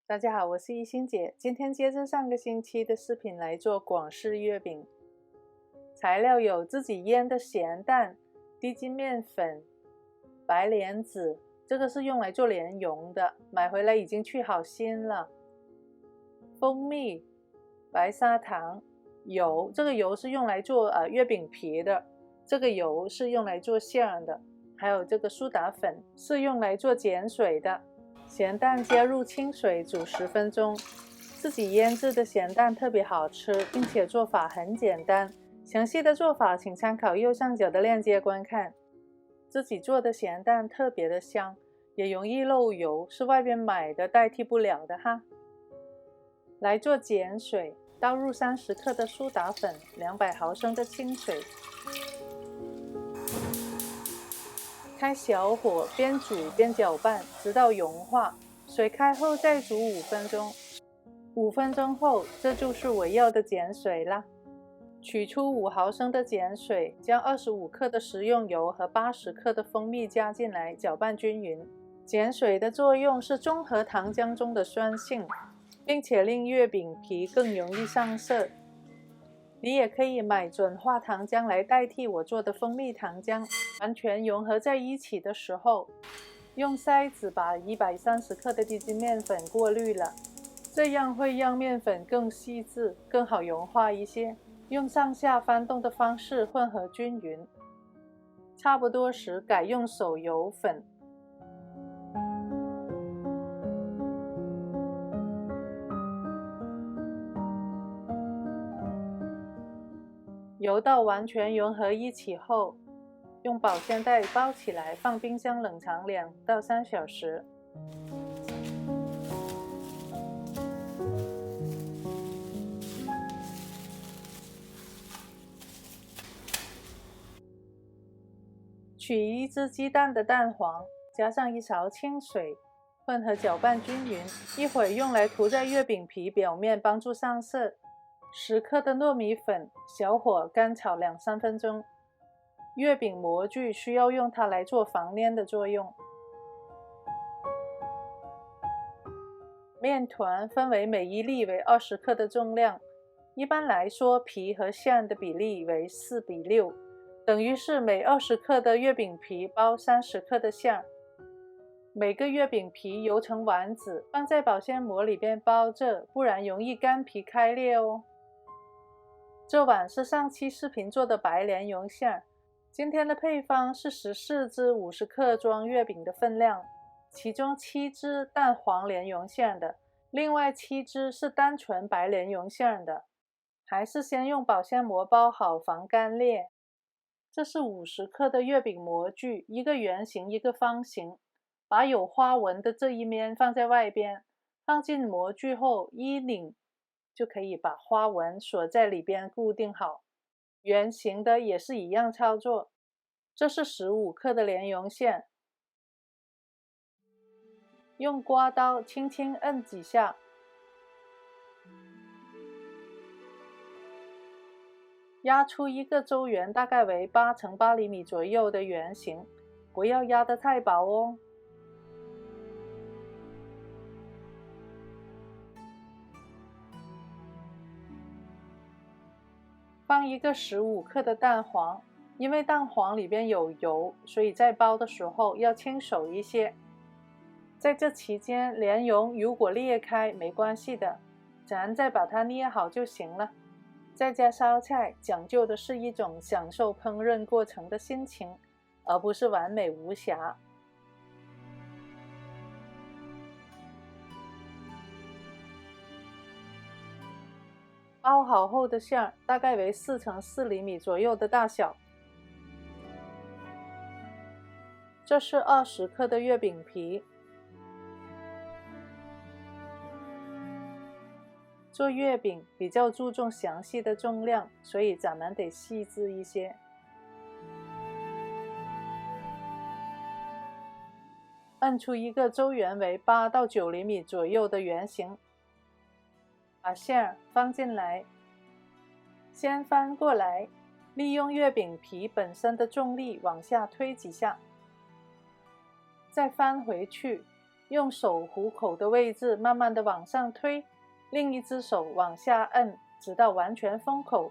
大家好，我是一心姐，今天接着上个星期的视频来做广式月饼。材料有自己腌的咸蛋、低筋面粉、白莲子，这个是用来做莲蓉的，买回来已经去好芯了。蜂蜜、白砂糖、油，这个油是用来做月饼皮的，这个油是用来做馅的，还有这个苏打粉是用来做碱水的。咸蛋加入清水煮10分钟。自己腌制的咸蛋特别好吃，并且做法很简单。详细的做法请参考右上角的链接观看。自己做的咸蛋特别的香，也容易漏油，是外边买的代替不了的哈。来做碱水，倒入30克的苏打粉，200毫升的清水。开小火，边煮边搅拌，直到融化。水开后再煮5分钟。5分钟后，这就是我要的碱水啦。取出5毫升的碱水，将25克的食用油和80克的蜂蜜加进来，搅拌均匀。碱水的作用是中和糖浆中的酸性，并且令月饼皮更容易上色。你也可以买准化糖浆来代替我做的蜂蜜糖浆。完全融合在一起的时候，用筛子把130克的低筋面粉过滤了，这样会让面粉更细致，更好融化一些。用上下翻动的方式混合均匀，差不多时改用手揉粉。揉到完全融合一起后，用保鲜袋包起来，放冰箱冷藏2到3小时。取1只鸡蛋的蛋黄，加上1勺清水，混合搅拌均匀，一会儿用来涂在月饼皮表面，帮助上色。10克的糯米粉，小火干炒2-3分钟。月饼模具需要用它来做防粘的作用。面团分为每1粒为20克的重量，一般来说皮和馅的比例为4比6，等于是每20克的月饼皮包30克的馅。每个月饼皮揉成丸子，放在保鲜膜里边包着，不然容易干皮开裂哦。这碗是上期视频做的白莲蓉馅。今天的配方是14只50克装月饼的分量，其中7只蛋黄莲蓉馅的，另外7只是单纯白莲蓉馅的。还是先用保鲜膜包好，防干裂。这是50克的月饼模具，一个圆形，一个方形。把有花纹的这一面放在外边，放进模具后一拧，就可以把花纹锁在里边固定好。圆形的也是一样操作。这是15克的莲蓉馅，用刮刀轻轻摁几下，压出一个周圆，大概为8乘8厘米左右的圆形，不要压得太薄哦。放一个15克的蛋黄，因为蛋黄里边有油，所以在包的时候要轻手一些。在这期间，莲蓉如果裂开没关系的，咱再把它捏好就行了。在家烧菜讲究的是一种享受烹饪过程的心情，而不是完美无瑕。包好后的馅大概为4乘4厘米左右的大小。这是20克的月饼皮。做月饼比较注重详细的重量，所以咱们得细致一些。按出一个周圆为8到9厘米左右的圆形，把馅放进来，先翻过来，利用月饼皮本身的重力往下推几下，再翻回去，用手虎口的位置慢慢的往上推，另一只手往下摁，直到完全封口。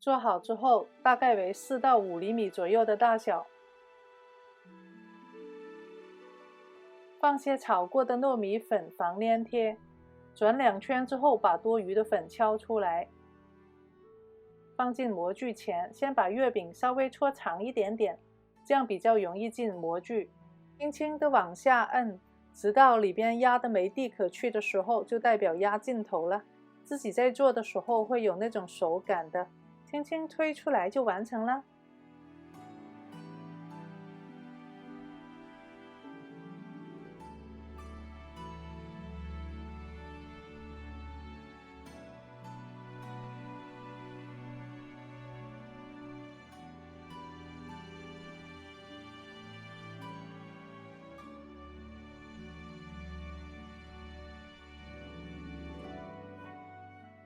做好之后，大概为4到5厘米左右的大小。放些炒过的糯米粉防粘贴，转2圈之后，把多余的粉敲出来，放进模具前，先把月饼稍微搓长一点点，这样比较容易进模具。轻轻的往下摁，直到里边压得没地可去的时候，就代表压进头了。自己在做的时候会有那种手感的，轻轻推出来就完成了。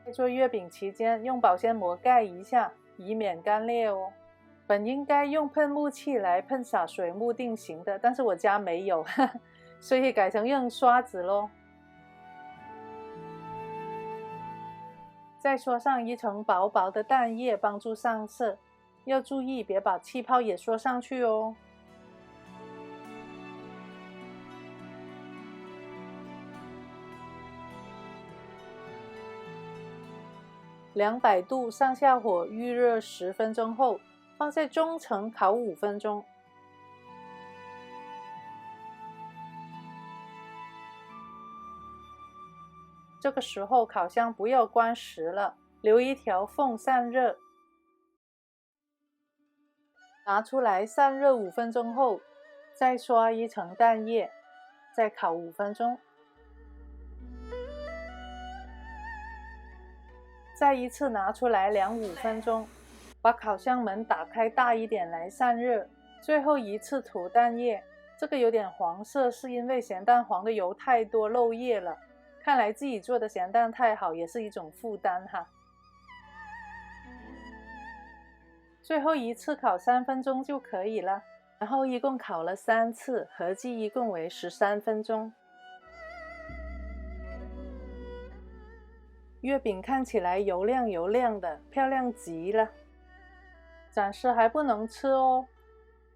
在做月饼期间，用保鲜膜盖一下，以免干裂哦。本应该用喷雾器来喷洒水幕定型的，但是我家没有，所以改成用刷子咯。再刷上一层薄薄的蛋液，帮助上色。要注意别把气泡也刷上去哦。200度上下火预热10分钟后，放在中层烤5分钟。这个时候烤箱不要关实了，留一条缝散热。拿出来散热5分钟后，再刷一层蛋液，再烤5分钟。再一次拿出来凉5分钟，把烤箱门打开大一点来散热。最后一次涂蛋液，这个有点黄色，是因为咸蛋黄的油太多漏液了。看来自己做的咸蛋太好也是一种负担哈。最后一次烤3分钟就可以了，然后一共烤了3次，合计一共为13分钟。月饼看起来油亮油亮的，漂亮极了。暂时还不能吃哦，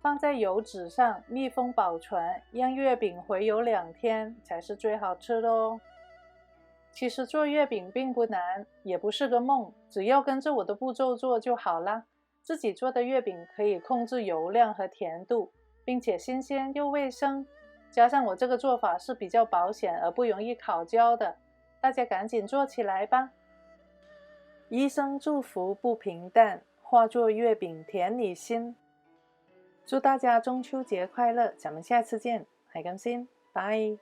放在油纸上密封保存，让月饼回油2天才是最好吃的哦。其实做月饼并不难，也不是个梦，只要跟着我的步骤做就好啦。自己做的月饼可以控制油量和甜度，并且新鲜又卫生，加上我这个做法是比较保险而不容易烤焦的。大家赶紧做起来吧！医生祝福不平淡，化作月饼甜你心。祝大家中秋节快乐，咱们下次见，係咁先，拜。